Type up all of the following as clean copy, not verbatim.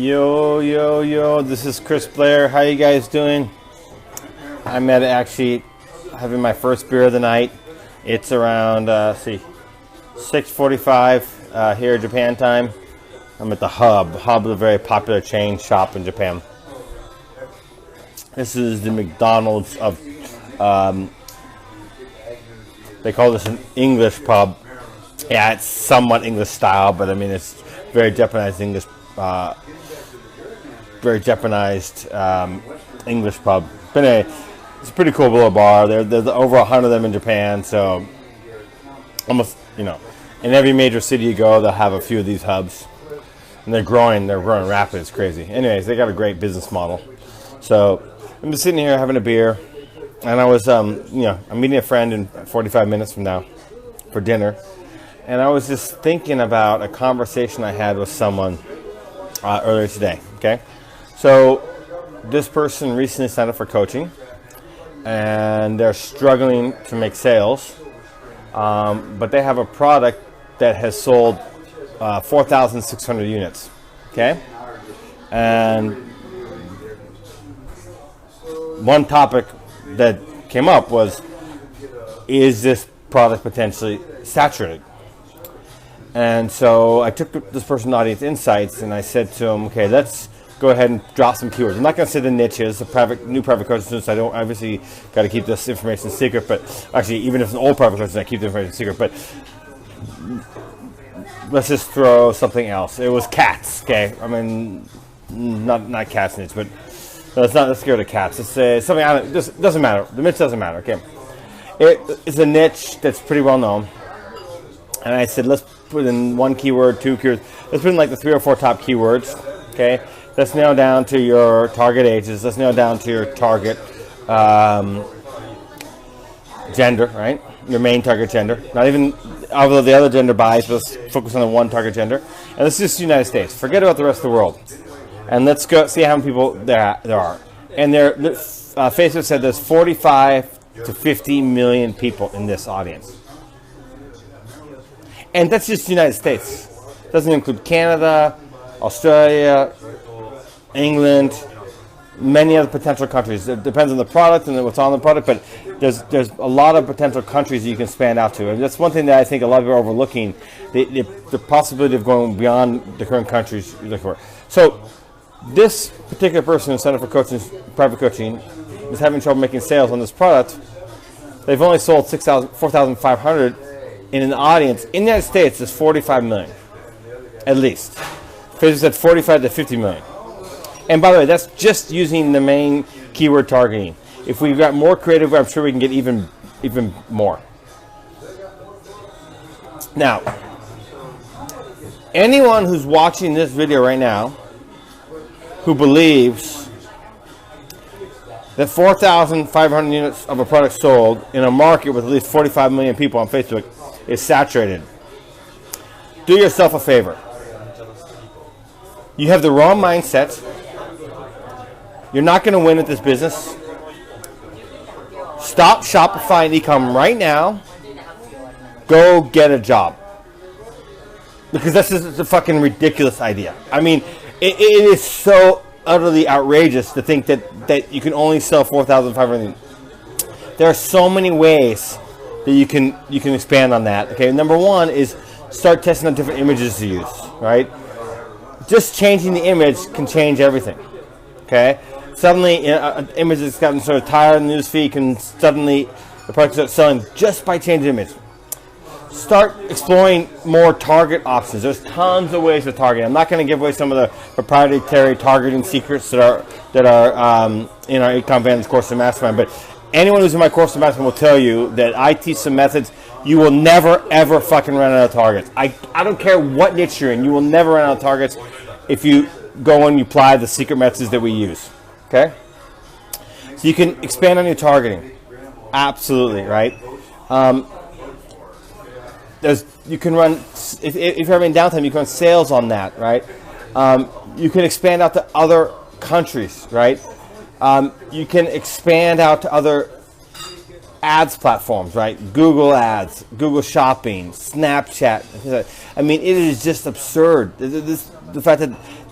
Yo, this is Chris Blair. How you guys doing? I'm actually having my first beer of the night. It's around, 6:45 here Japan time. I'm at the Hub. Hub is a very popular chain shop in Japan. This is the McDonald's of, they call this an English pub. Yeah, it's somewhat English style, but I mean, it's very Japanese English, English pub. But anyway, it's a pretty cool little bar. There's over 100 of them in Japan, so almost, in every major city you go, they'll have a few of these hubs. And they're growing rapid. It's crazy. Anyways, they got a great business model. So I'm just sitting here having a beer, and I was, I'm meeting a friend in 45 minutes from now for dinner. And I was just thinking about a conversation I had with someone earlier today, okay? So this person recently signed up for coaching, and they're struggling to make sales, but they have a product that has sold 4,600 units, okay? And one topic that came up was, is this product potentially saturated? And so I took this person's audience insights and I said to him, okay, let's go ahead and drop some keywords. I'm not going to say the niches, new private coaching students. I don't obviously got to keep this information secret, but actually, even if it's an old private coaching, I keep the information secret. But let's just throw something else. It was cats, okay? I mean, not cats niche, but no, let's go to cats. Let's say something. Just doesn't matter. The niche doesn't matter. Okay, it's a niche that's pretty well known. And I said, let's put in one keyword, two keywords. Let's put in like the 3 or 4 top keywords, okay? Let's nail down to your target ages. Let's nail down to your target gender, right? Your main target gender. Not even, although the other gender buys, but let's focus on the one target gender. And this is the United States. Forget about the rest of the world. And let's go see how many people there are. And Facebook said there's 45 to 50 million people in this audience. And that's just the United States. Doesn't include Canada, Australia, England, many other potential countries. It depends on the product and what's on the product, but there's a lot of potential countries that you can span out to. And that's one thing that I think a lot of people are overlooking, the possibility of going beyond the current countries you're looking for. So this particular person who signed up for coaching, private coaching, is having trouble making sales on this product. They've only sold 4,500. In an audience in the United States, there's 45 million, at least. Facebook said 45 to 50 million. And by the way, that's just using the main keyword targeting. If we've got more creative, I'm sure we can get even more. Now, anyone who's watching this video right now who believes that 4,500 units of a product sold in a market with at least 45 million people on Facebook is saturated, do yourself a favor. You have the wrong mindset. You're not going to win at this business. Stop Shopify and e-com right now. Go get a job. Because this is a fucking ridiculous idea. I mean, it is so utterly outrageous to think that you can only sell 4,500. There are so many ways that you can expand on that. Okay, number one is start testing out different images to use. Right, just changing the image can change everything. Okay, suddenly an image that's gotten sort of tired in the newsfeed can suddenly the product start selling just by changing the image. Start exploring more target options. There's tons of ways to target. I'm not going to give away some of the proprietary targeting secrets that are in our Ecom Vantage course and mastermind, but anyone who's in my course and mastermind will tell you that I teach some methods. You will never ever fucking run out of targets. I don't care what niche you're in. You will never run out of targets if you go and you apply the secret methods that we use. Okay, so you can expand on your targeting. Absolutely, right? You can run, if you're having downtime, you can run sales on that, right? You can expand out to other countries, right? You can expand out to other ads platforms, right? Google Ads, Google Shopping, Snapchat. I mean, it is just absurd. The fact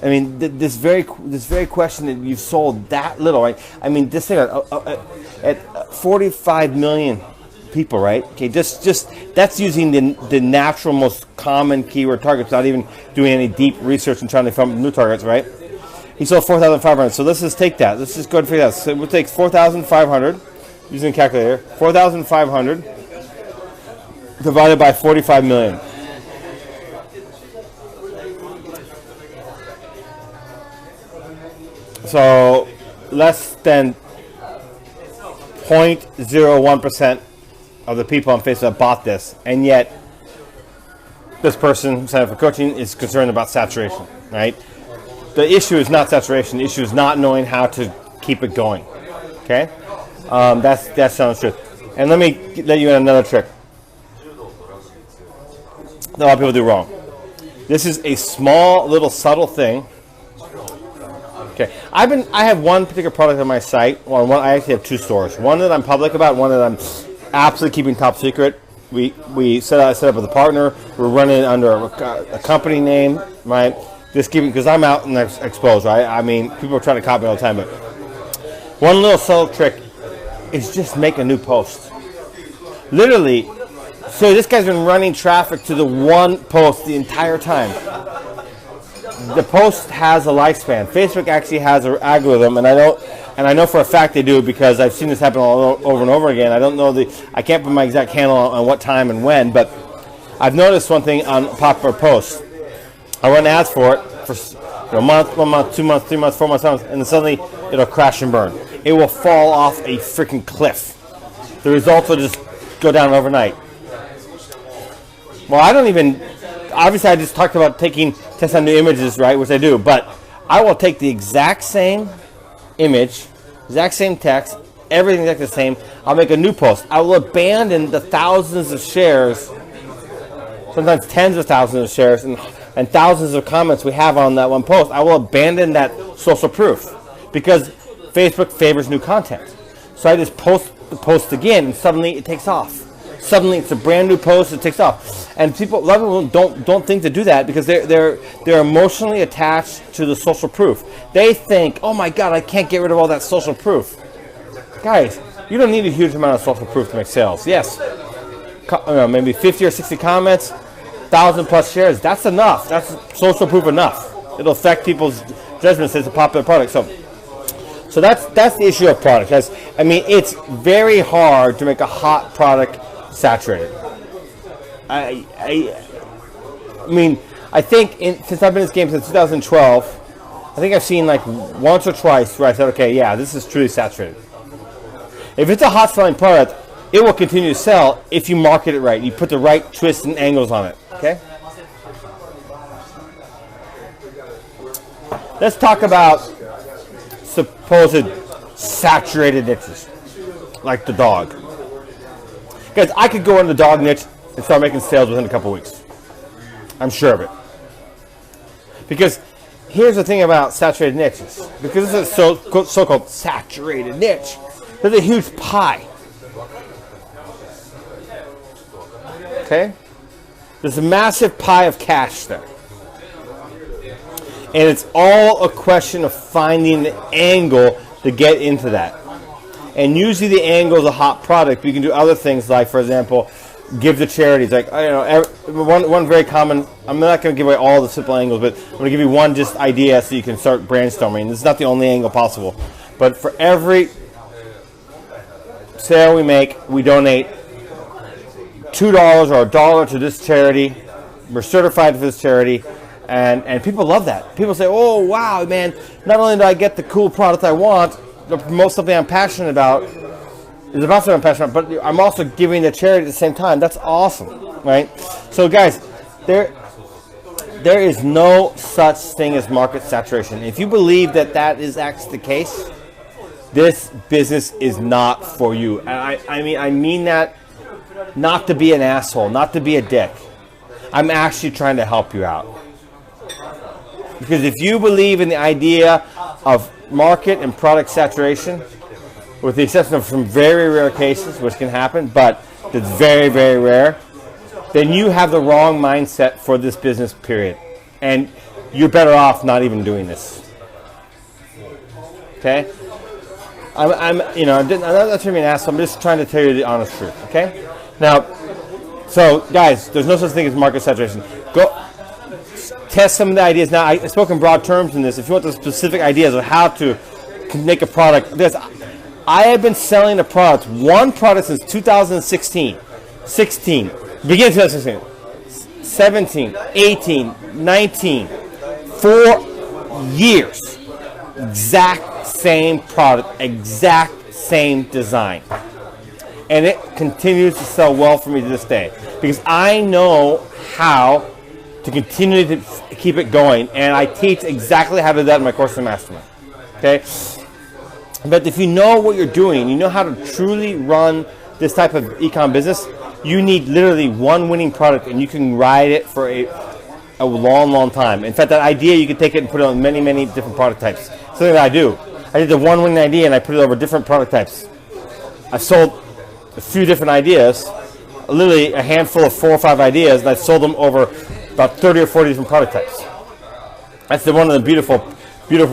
I mean, this very question that you've sold that little, right? I mean, this thing at 45 million people, right? Okay, just that's using the natural, most common keyword targets, not even doing any deep research and trying to find new targets, right? He sold 4,500. So let's just take that. Let's just go ahead and figure that out. So we'll take 4,500 using a calculator. 4,500 divided by 45 million. So less than 0.01% of the people on Facebook bought this, and yet this person signed up for coaching is concerned about saturation, right? The issue is not saturation. The issue is not knowing how to keep it going. Okay, that's sounds true. And let me let you in another trick that a lot of people do wrong. This is a small, little, subtle thing. Okay, I have one particular product on my site. Well, I actually have two stores. One that I'm public about. One that I'm absolutely keeping top secret. We set up with a partner. We're running under a company name, right? Just keeping, because I'm out and exposed, right? I mean, people are trying to copy me all the time, but one little subtle trick is just make a new post. Literally, so this guy's been running traffic to the one post the entire time. The post has a lifespan. Facebook actually has an algorithm, and I know for a fact they do, because I've seen this happen all over and over again. I can't put my exact handle on what time and when, but I've noticed one thing on popular posts. I run ads for it for a month, 1 month, 2 months, 3 months, 4 months, and then suddenly it'll crash and burn. It will fall off a freaking cliff. The results will just go down overnight. Well, obviously I just talked about test on new images, right, which I do, but I will take the exact same image, exact same text, everything exactly the same. I'll make a new post. I will abandon the thousands of shares, sometimes tens of thousands of shares, and thousands of comments we have on that one post. I will abandon that social proof because Facebook favors new content. So I just post the post again, and suddenly it takes off. Suddenly it's a brand new post, it takes off. And a lot of people don't think to do that because they're emotionally attached to the social proof. They think, oh my God, I can't get rid of all that social proof. Guys, you don't need a huge amount of social proof to make sales. Yes, maybe 50 or 60 comments, 1,000 plus shares. That's enough. That's social proof enough. It'll affect people's judgments as a popular product. So that's the issue of product. I mean, it's very hard to make a hot product saturated. I mean, I think since I've been in this game since 2012, I think I've seen like once or twice where I said, okay, yeah, this is truly saturated. If it's a hot selling product, it will continue to sell if you market it right. You put the right twists and angles on it. Okay? Let's talk about supposed saturated niches, like the dog. Guys, I could go in the dog niche and start making sales within a couple weeks. I'm sure of it. Because here's the thing about saturated niches. Because this is a so-called saturated niche, there's a huge pie. Okay? There's a massive pie of cash there. And it's all a question of finding the angle to get into that. And usually the angle is a hot product. You can do other things like, for example, give to charities. Like, one very common, I'm not going to give away all the simple angles, but I'm going to give you one just idea so you can start brainstorming. This is not the only angle possible. But for every sale we make, we donate $2 or $1 to this charity. We're certified for this charity. And people love that. People say, oh, wow, man, not only do I get the cool product I want, to promote something I'm passionate about, is about something I'm passionate about, but I'm also giving the charity at the same time. That's awesome, right? So, guys, there is no such thing as market saturation. If you believe that is actually the case, this business is not for you. And I mean that not to be an asshole, not to be a dick. I'm actually trying to help you out. Because if you believe in the idea of market and product saturation, with the exception of some very rare cases, which can happen, but it's very, very rare, then you have the wrong mindset for this business, period. And you're better off not even doing this. Okay? I'm not trying to be an asshole. I'm just trying to tell you the honest truth. Okay? Now, so guys, there's no such thing as market saturation. Go test some of the ideas. Now, I spoke in broad terms in this. If you want the specific ideas of how to make a product, I have been selling one product since 2016. Beginning of 2016. 17, 18, 19. 4 years. Exact same product, exact same design. And it continues to sell well for me to this day. Because I know how to continue to keep it going. And I teach exactly how to do that in my course in Mastermind. Okay? But if you know what you're doing, you know how to truly run this type of e-com business, you need literally one winning product and you can ride it for a long, long time. In fact, that idea, you can take it and put it on many, many different product types. Something that I do. I did the one winning idea and I put it over different product types. I sold a few different ideas, literally a handful of 4 or 5 ideas, and I sold them over about 30 or 40 different product types. That's one of the beautiful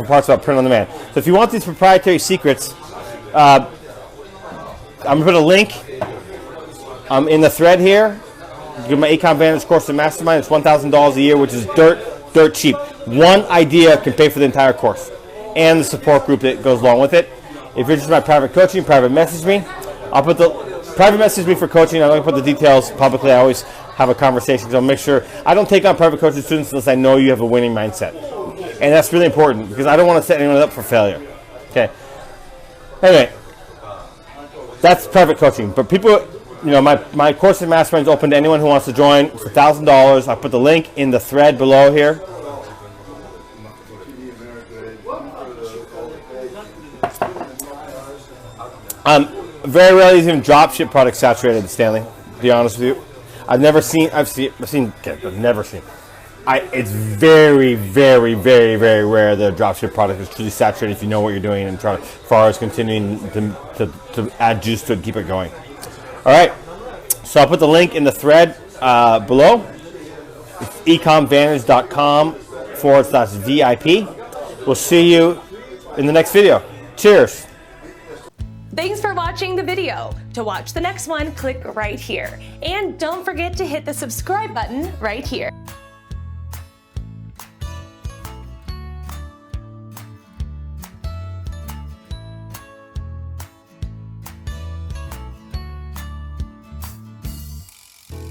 parts about print on demand. So if you want these proprietary secrets, I'm going to put a link in the thread here. Give my Ecom Vantage course in Mastermind. It's $1,000 a year, which is dirt cheap. One idea can pay for the entire course and the support group that goes along with it. If you're interested in my private coaching, private message me. I'll put the private message me for coaching. I'm going to put the details publicly. I always have a conversation because I'll make sure I don't take on private coaching students unless I know you have a winning mindset. And that's really important because I don't want to set anyone up for failure. Okay. Anyway, that's private coaching. But people, my course in Mastermind is open to anyone who wants to join. It's $1,000. I'll put the link in the thread below here. Very rarely is even dropship products saturated, Stanley, to be honest with you. It's very, very, very, very rare that a dropship product is truly saturated if you know what you're doing and as far as continuing to add juice to it and keep it going. All right, so I'll put the link in the thread below. It's ecomvantage.com/VIP. We'll see you in the next video. Cheers. Thanks for watching the video. To watch the next one, click right here. And don't forget to hit the subscribe button right here.